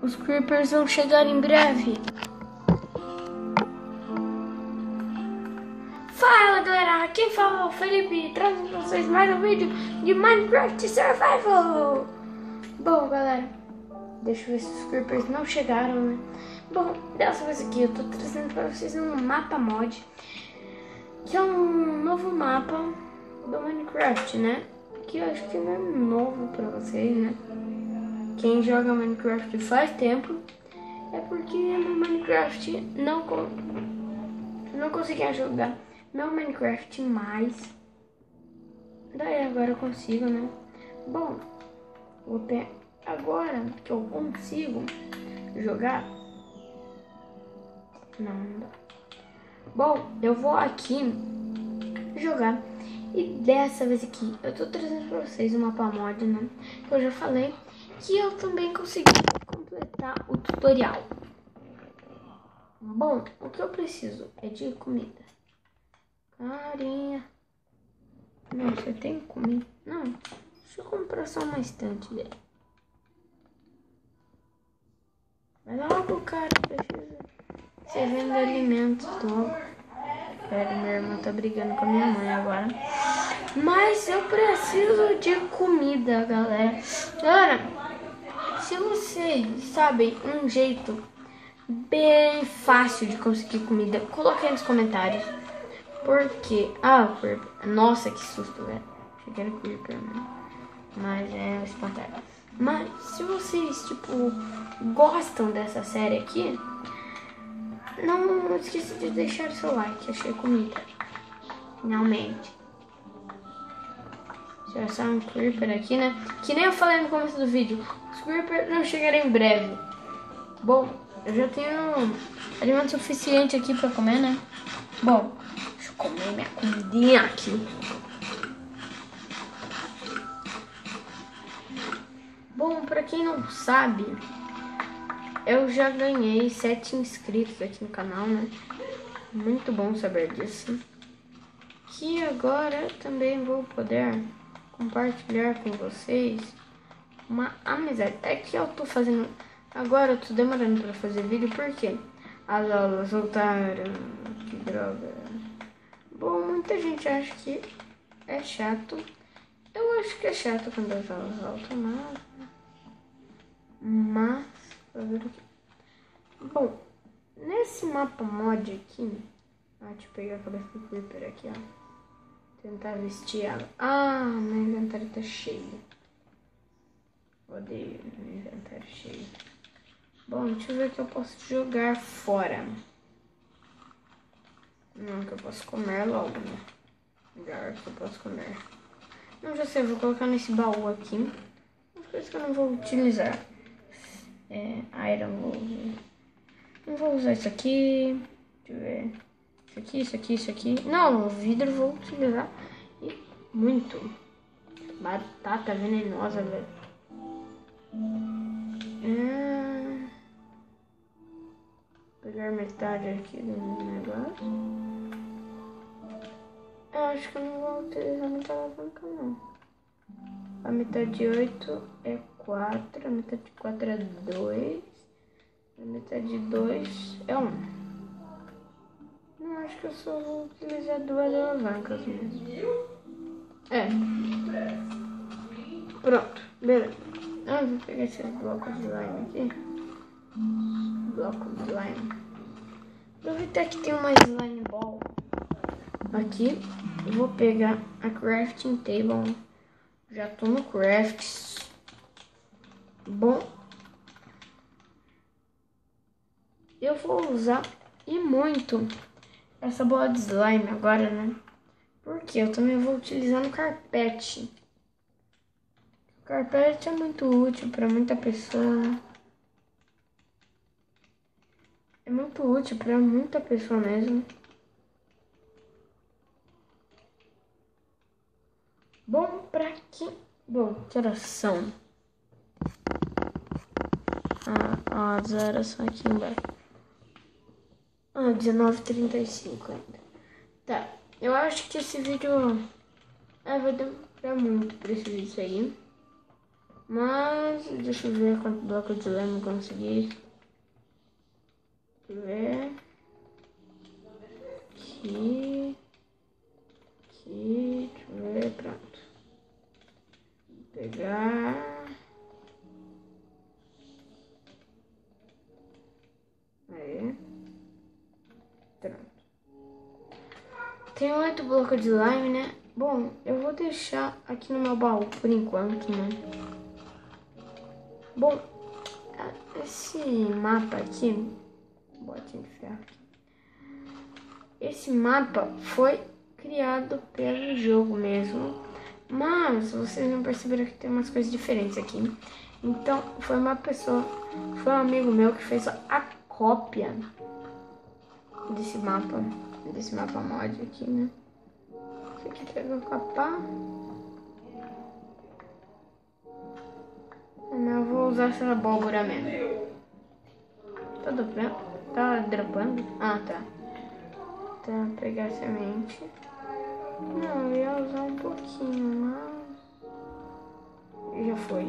Os creepers vão chegar em breve. Fala galera, quem fala é o Felipe, trazendo pra vocês mais um vídeo de Minecraft Survival. Bom galera, deixa eu ver se os creepers não chegaram, né? Bom, dessa vez aqui eu tô trazendo pra vocês um mapa mod, que é um novo mapa do Minecraft, né? Que eu acho que não é novo pra vocês, né? Quem joga Minecraft faz tempo, é porque no Minecraft não conseguia jogar meu Minecraft mais. Daí agora eu consigo, né? Bom, agora que eu consigo jogar, não dá. Bom, eu vou aqui jogar. E dessa vez aqui eu tô trazendo pra vocês um mapa mod, né? Que eu já falei que eu também consegui completar o tutorial. Bom, o que eu preciso é de comida. Carinha. Não, você tem comida? Não, deixa eu comprar só uma estante dele. Vai logo, cara, precisa. Você vende alimentos, logo. Pera, minha irmã tá brigando com a minha mãe agora. Mas eu preciso de comida, galera. Galera, se vocês sabem um jeito bem fácil de conseguir comida, coloque aí nos comentários. Porque... Ah, o Creeper. Nossa, que susto, velho. Achei que era o Creeper, né? Mas é o espantalho. Mas se vocês, tipo, gostam dessa série aqui, não esqueça de deixar o seu like. Achei comida. Finalmente. Já só um Creeper aqui, né? Que nem eu falei no começo do vídeo. Os Creepers não chegarão em breve. Bom, eu já tenho alimento suficiente aqui pra comer, né? Bom, deixa eu comer minha comidinha aqui. Bom, pra quem não sabe, eu já ganhei 7 inscritos aqui no canal, né? Muito bom saber disso. Que agora eu também vou poder compartilhar com vocês uma amizade. É que eu tô fazendo... Agora eu tô demorando pra fazer vídeo porque as aulas voltaram. Que droga. Bom, muita gente acha que é chato. Eu acho que é chato quando as aulas voltam, mas fazer o quê? Bom, nesse mapa mod aqui, deixa eu pegar a cabeça do Creeper aqui, ó. Tentar vestir ela. Ah, meu inventário tá cheio. Odeio meu inventário cheio. Bom, deixa eu ver o que eu posso jogar fora. Não, que eu posso comer logo, né? Melhor que eu posso comer. Não, já sei, eu vou colocar nesse baú aqui. Uma coisa que eu não vou utilizar. Iron wool. Não vou usar isso aqui. Deixa eu ver. Isso aqui, isso aqui, isso aqui. Não, o vidro eu vou utilizar. E muito. Batata venenosa, velho. Pegar metade aqui do negócio. Eu acho que eu não vou utilizar muita alavanca, não. A metade de 8 é 4. A metade de 4 é 2. A metade de 2 é 1. Não, acho que eu só vou utilizar 2 alavancas mesmo. Pronto, beleza. Eu vou pegar esses blocos de slime aqui. Bloco de slime. Aproveitar que tem uma slime ball aqui. Eu vou pegar a crafting table. Já tô no craft. Bom, eu vou usar e muito essa bola de slime agora, né? Porque eu também vou utilizar no carpete. O carpete é muito útil para muita pessoa. É muito útil para muita pessoa mesmo. Bom, pra que... Bom, que horas são? As horas são aqui embaixo. 19h35 ainda. Tá, eu acho que esse vídeo vai demorar muito pra esse vídeo aí. Mas deixa eu ver quanto bloco de lama eu consegui. Deixa eu ver. Aqui. Deixa eu ver, pronto. Vou pegar. Aí. Pronto. Tem 8 blocos de slime, né? Bom, eu vou deixar aqui no meu baú por enquanto, né? Bom, esse mapa aqui, botinha de ferro aqui. Esse mapa foi criado pelo jogo mesmo, mas vocês não perceberam que tem umas coisas diferentes aqui. Então, foi uma pessoa, foi um amigo meu que fez a cópia desse mapa mod aqui, né? Esse aqui pegou com a pá. Eu vou usar essa abóbora mesmo. Tá dropando? Tá dropando? Ah, tá. Tá, pegar a semente. Não, eu ia usar um pouquinho, mas já foi.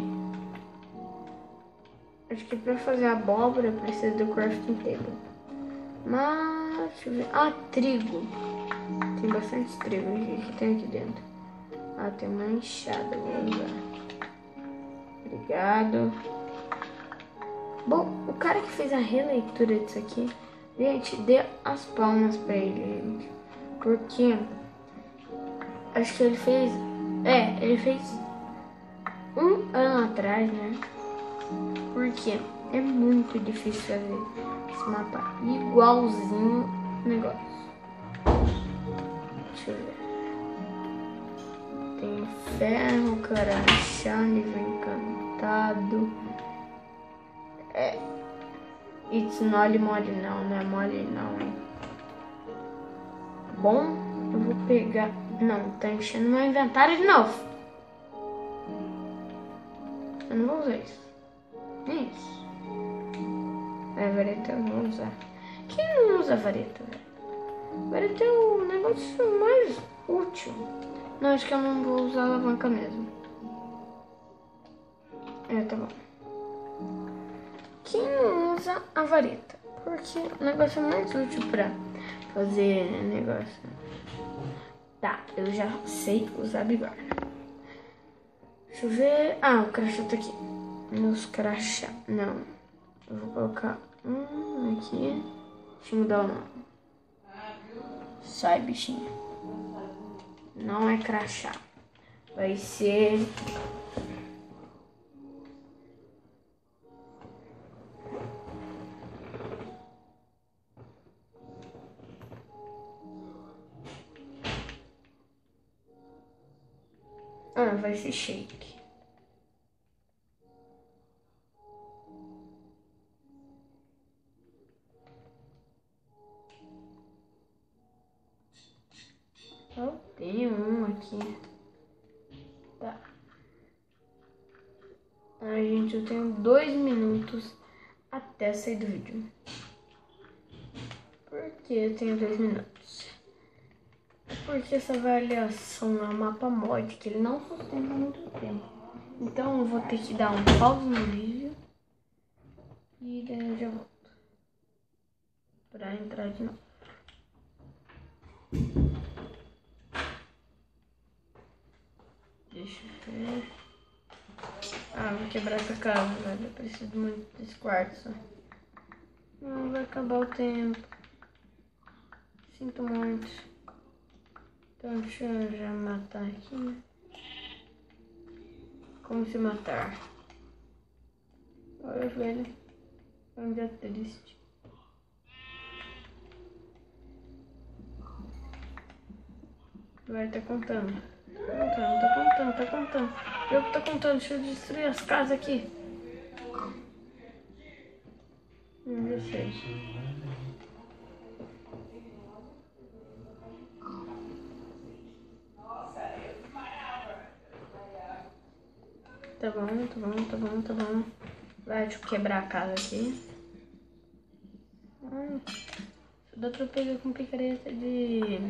Acho que pra fazer abóbora precisa do crafting table. Mas, deixa eu ver. Ah, trigo. Tem bastante trigo. O que tem aqui dentro? Ah, tem uma enxada, vou usar. Obrigado. Bom, o cara que fez a releitura disso aqui, gente, dê as palmas pra ele, gente. Porque acho que ele fez. Ele fez um ano atrás, né? Porque é muito difícil fazer esse mapa igualzinho o negócio. Deixa eu ver. Tem ferro, carachá, livro encantado. It's not mole não é mole não, hein? Bom, eu vou pegar... Não, tá enchendo meu inventário de novo. Eu não vou usar isso. Isso. A vareta eu vou usar. Quem não usa vareta, velho? Vareta é o negócio mais útil. Não, acho que eu não vou usar a alavanca mesmo. Tá bom. Quem não usa a vareta? Porque o negócio é mais útil pra fazer negócio. Tá, eu já sei usar bigorna. Deixa eu ver. Ah, o crachá tá aqui. Meus crachá. Não. Eu vou colocar aqui. Deixa eu mudar o nome. Sai, bichinho. Não é crachá. Vai ser... vai ser shake. Eu tenho um aqui. Tá. Ai, gente, eu tenho 2 minutos até sair do vídeo. Por que eu tenho 2 minutos? Porque essa avaliação é um mapa mod que ele não sustenta muito tempo. Então eu vou ter que dar um pause no vídeo e daí eu já volto pra entrar de novo. Deixa eu ver. Ah, vou quebrar essa casa, velho. Eu preciso muito desse quartzo. Não vai acabar o tempo. Sinto muito. Então deixa eu já matar aqui, né? Como se matar? Olha, velho. É um dia triste. Vai, tá contando. Tá contando. Eu que tô contando. Deixa eu destruir as casas aqui. 16. Tá bom. Vai, deixa eu quebrar a casa aqui. Dá pra pegar com picareta de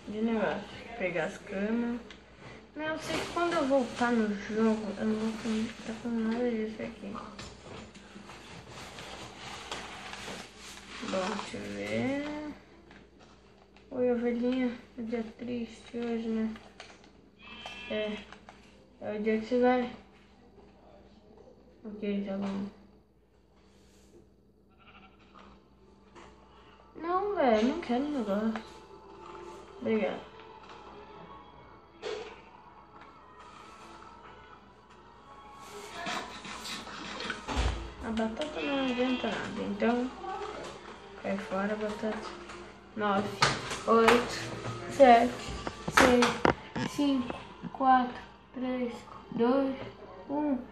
negócio. Pegar as camas. Eu sei que quando eu voltar no jogo, eu não vou estar com nada disso aqui. Bom, deixa eu ver. Oi, ovelhinha. É dia triste hoje, né? É o dia que você vai. Ok, tá bom. Não, velho, não quero negócio. Obrigado. A batata não adianta nada, então cai fora a batata. 9, 8, 7, 6, 5, 4, 3, 2, 1.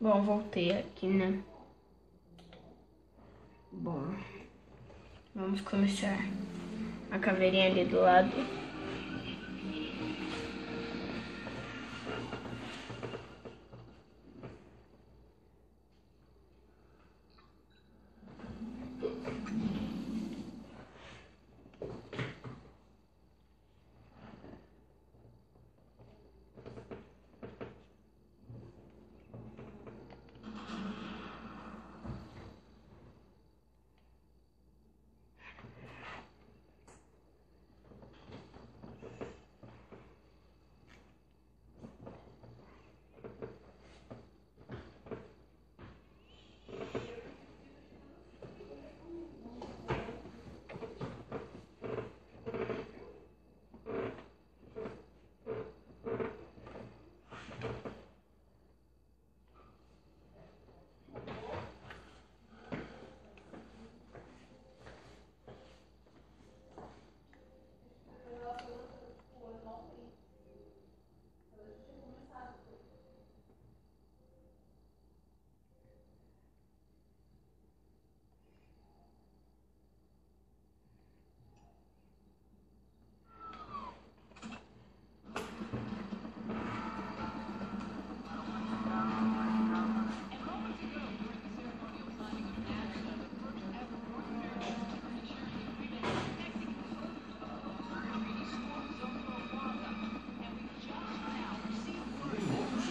Bom, voltei aqui, né? Bom, vamos começar. A caveirinha ali do lado.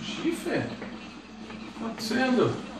Xixi, Fê? O que tá acontecendo?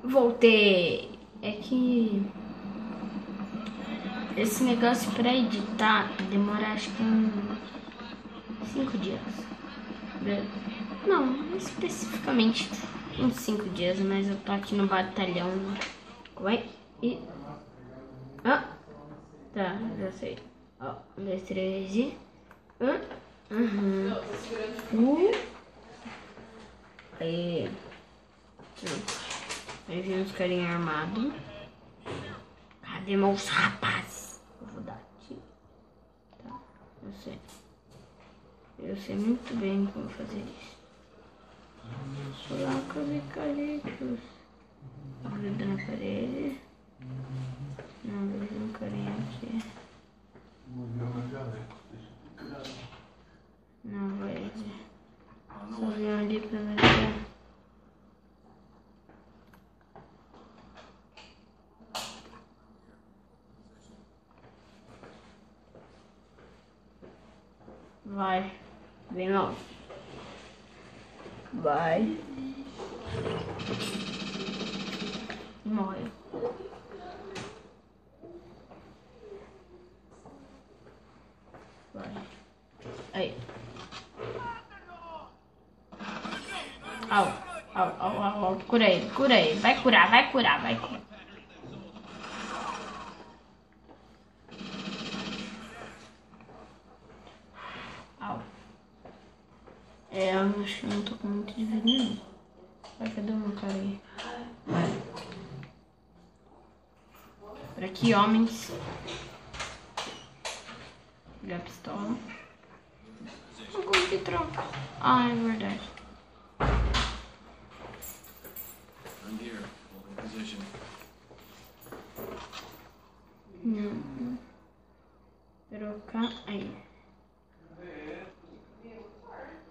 Voltei. É que esse negócio pra editar demora acho que uns 5 dias. Não, especificamente uns 5 dias, mas eu tô aqui no batalhão. Vai e. Ah! Tá, já sei. Ó, 1, 2, 3 e. Aí. Aí vem uns carinha armados. Cadê meus rapazes? Eu vou dar aqui. Tá, eu sei. Eu sei muito bem como fazer isso. Coloca os eucaliptos. Gruda na parede. Não, vejo um carinha aqui. Não, vai. Só vem ali pra ver. Vai, vem logo. Vai. Morre. Vai. Aí. Au. Cura ele. Vai curar. Au. Eu acho que não tô com muito de vida, não. Vai, cadê o meu cara aí? Vai. Por aqui, homens. Pegar a pistola. Como que troca? Ah, é verdade. Não. Trocar aí.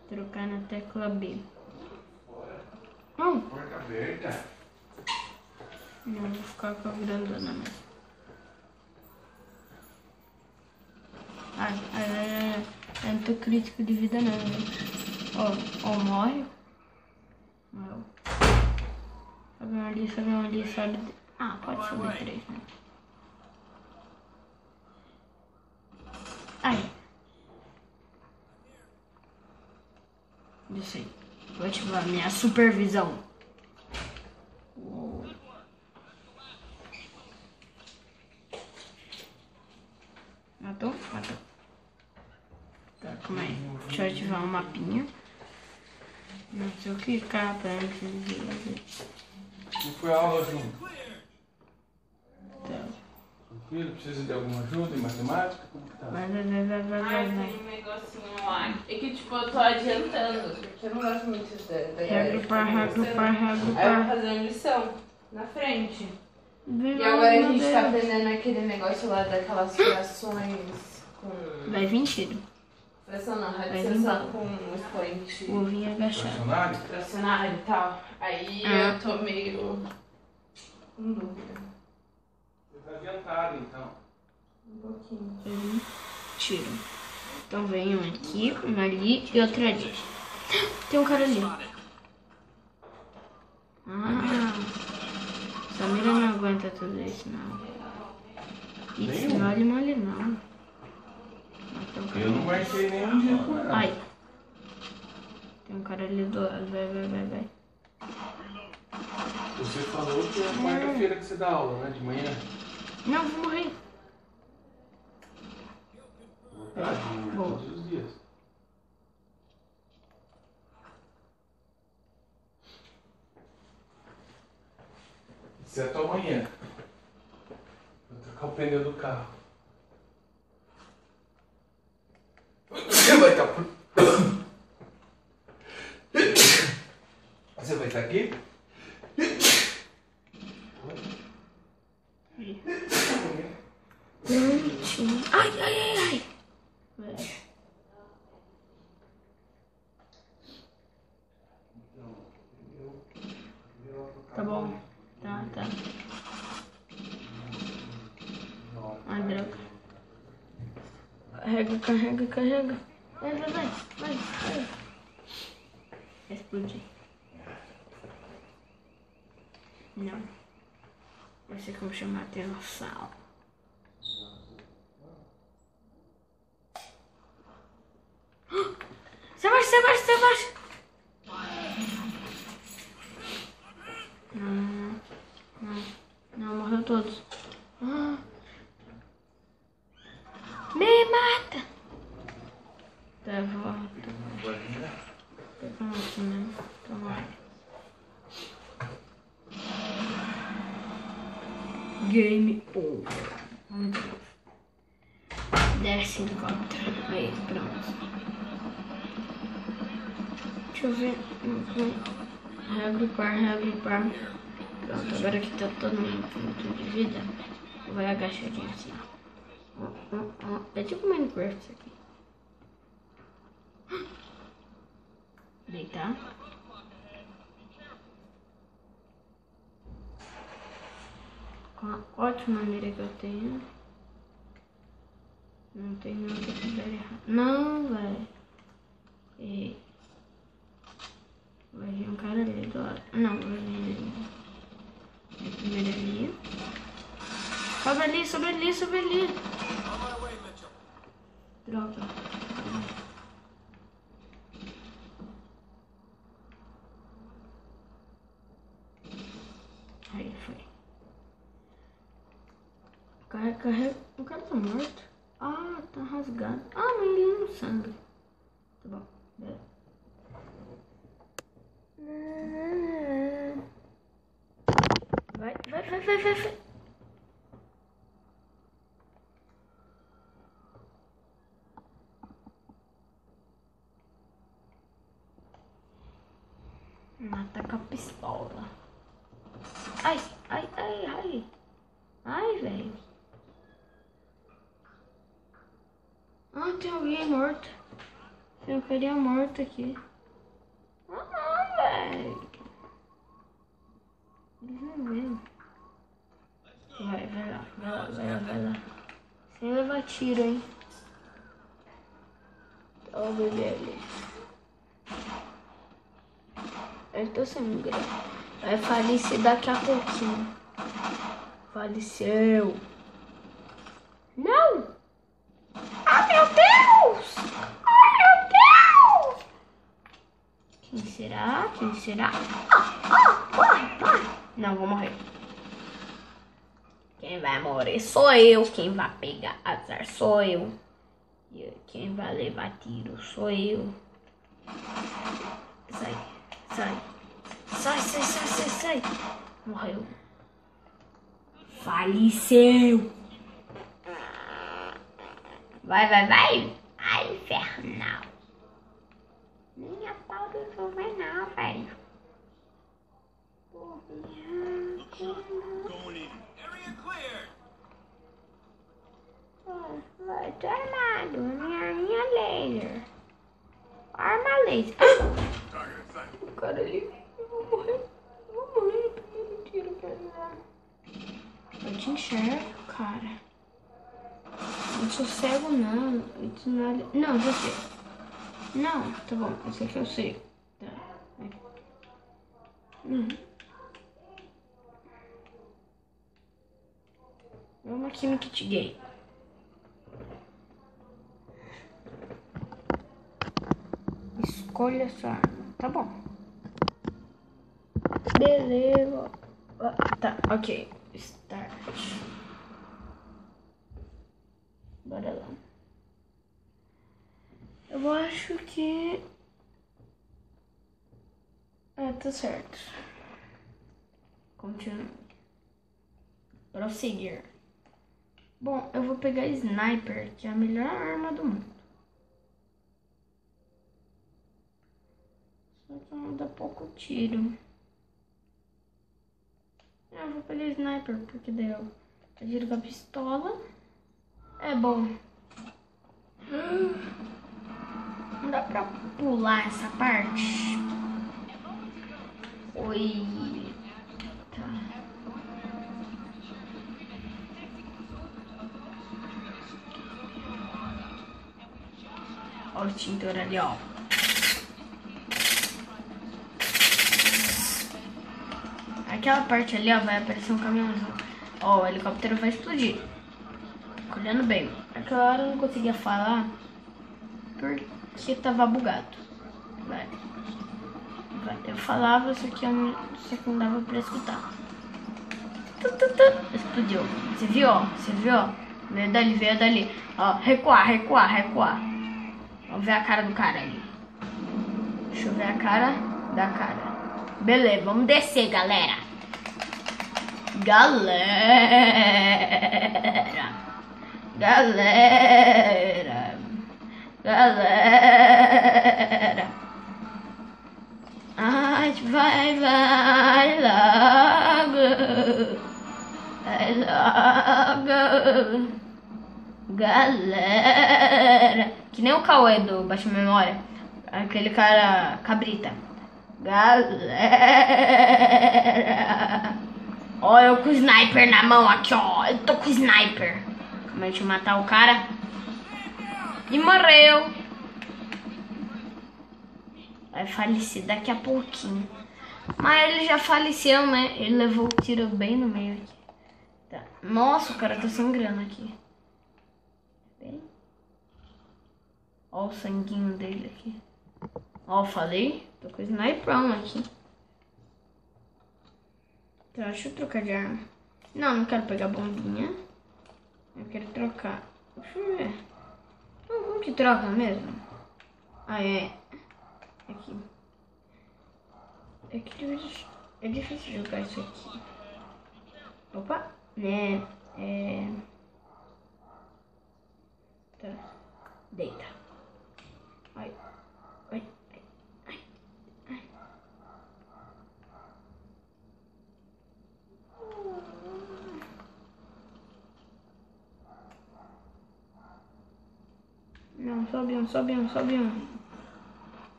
Trocar na tecla B. Não. Porta aberta. Não, vou ficar com a grandona mesmo. Ai. Eu não tô crítico de vida não, né? Ó, morre. Morreu. Sobe ali, sobe. Ah, pode subir 3, né? Ai. Isso aí. Vou ativar minha supervisão. Uou. Matou? Tá, calma aí. Deixa eu ativar um mapinha. Não sei o que capa antes de... Não foi a aula junto? Tá. Tranquilo? Precisa de alguma ajuda em matemática? Como que tá? Vai. Tem um negocinho lá. É que tipo, eu tô adiantando, porque eu não gosto muito da Regrupar. Aí eu vou fazer uma lição na frente. E agora a gente tá aprendendo aquele negócio lá daquelas frações com... Vai vir tiro. Fração não, radiação com expoente Vou vir agachado. Funcionário? fracionário e tal. Aí eu tô meio com dúvida. Você tá adiantado então. Um pouquinho. Tiro. Então vem um aqui, um ali e outro ali. Tem um cara ali. Essa mira não aguenta tudo isso, não. Isso, mole não. Eu não marquei nenhum dia com ela. Ai. Tem um cara ali do lado. Vai. Você falou que é quarta-feira que você dá aula, né? De manhã. Não, vou morrer. Boa. Todos os dias. Isso é a tua manhã. Vou trocar o pneu do carro. Você vai estar por... Você vai estar aqui? Prontinho. Ai. Tá bom. Tá. Ai, droga. Carrega. Vai. Explodir. Não. Vai ser como chamar a atenção. Se abaixa. Não, morreu todos. Me mata! Tá, volta. Pega aqui mesmo. Toma. Game over. Vamos ver. Desce helicóptero. Aí, pronto. Deixa eu ver. Reagrupar. Pronto, agora que tá todo mundo com ponto de vida, vai agachadinho assim. É tipo Minecraft isso aqui. Deitar. Com a ótima maneira que eu tenho. Não tem nada que dar errado. Não, velho. Errei. Vai vir um cara ali do lado. Não, vai vir primeiro ali. Sobe ali. Droga. Aí, foi. Carrega. O cara tá morto. Ah, tá rasgado. Ah, mas ele não sangue. Tá bom, beleza. Vai. Mata com a pistola. Ai, velho. Ah, tem alguém morto. Tem um carinha morto aqui. Ah, não, velho. Eles não veem. Vai lá. Sem levar tiro, hein. Ó o bebê ali. Eu tô sangrando. Vai falecer daqui a pouquinho. Faleceu. Não! Ah, meu Deus! Quem será? Corre! Não, vou morrer. Quem vai morrer sou eu. Quem vai pegar azar sou eu. E quem vai levar tiro sou eu. Sai. Morreu. Faleceu. Vai. Ai, infernal. Nem a pau do vai não, velho. Vai, tô armado. Minha laser. Arma laser. O cara ali. Eu vou morrer. Primeiro tiro pra ele lá. Eu te enxergo, cara. Não sou cego, não. Não, já sei. Não, tá bom. Esse aqui eu sei. Tá. Vamos aqui no kit gay. Escolha essa arma. Tá bom. Beleza. Tá, ok. Start. Bora lá. Eu acho que... tá certo. Continua. Prosseguir. Bom, eu vou pegar Sniper, que é a melhor arma do mundo. Só que não dá pouco tiro. Eu vou pegar Sniper, porque daí eu tiro com a pistola. É bom. Não dá pra pular essa parte. Oi. Tá. Olha o extintor ali, ó. Aquela parte ali, ó, vai aparecer um caminhãozão. Ó, o helicóptero vai explodir. Fica olhando bem. Aquela hora eu não conseguia falar porque tava bugado. Vai. Eu falava, só que não dava pra escutar. Explodiu. Você viu, ó? Veio dali. Ó, recuar. Vamos ver a cara do cara ali. Deixa eu ver a cara da cara. Beleza, vamos descer, galera. Ai, vai logo. Galera. Que nem o Cauê do Baixa Memória. Aquele cara cabrita. Galera. Ó, eu com o sniper na mão aqui, ó. Eu tô com o sniper. Calma aí, deixa eu matar o cara. E morreu. Vai falecer daqui a pouquinho. Mas ele já faleceu, né? Ele levou o tiro bem no meio aqui. Tá. Nossa, o cara tá sangrando aqui. Bem. Ó o sanguinho dele aqui. Ó, falei. Tô com o sniperão aqui. Tá, deixa eu trocar de arma. Não quero pegar bombinha. Eu quero trocar. Deixa eu ver. Como que troca mesmo? Ah, é. Aqui. É difícil jogar isso aqui. Opa. Né. Tá. Deita. Ai. Não, sobe um.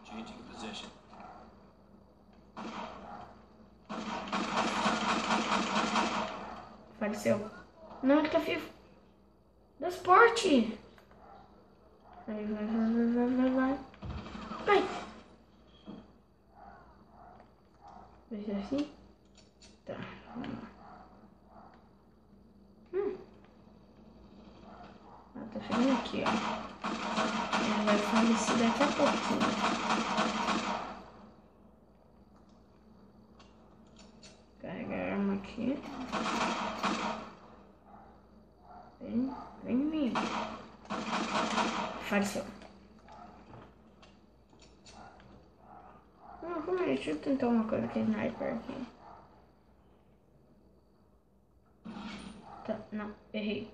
Changing position. Faleceu. Não, ele tá vivo. Dá esporte. Vai. Vai ser assim? Tá, vamos lá. Tá chegando aqui, ó. Ele vai falecer daqui a pouquinho. Carregar a arma aqui. Vem vindo. Faleceu. Não, calma aí, deixa eu tentar uma coisa com a sniper aqui. Tá, não, errei.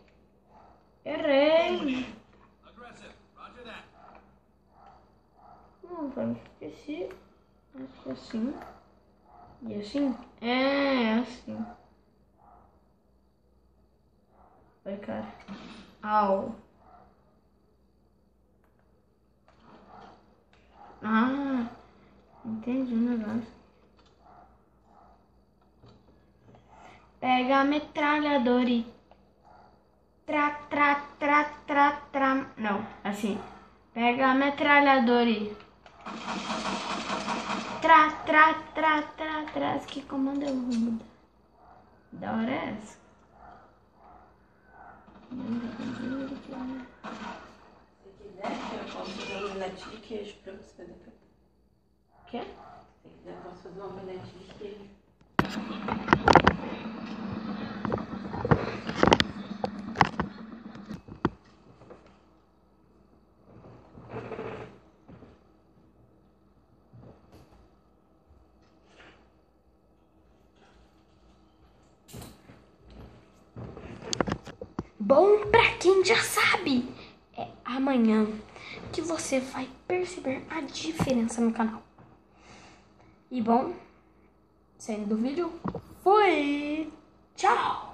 Não, cara, esqueci. Acho que assim. E assim? É assim. Vai, cara. Au. Ah, entendi o negócio. Pega a metralhadora e não, assim. Pega a metralhadora e que comando eu vou mudar? Da hora é essa? Se quiser, eu posso fazer uma omelete de queijo pra você depois. Quê? Se quiser, eu posso fazer uma omelete de queijo. Bom, pra quem já sabe, é amanhã que você vai perceber a diferença no canal. E bom, saindo do vídeo, fui! Tchau!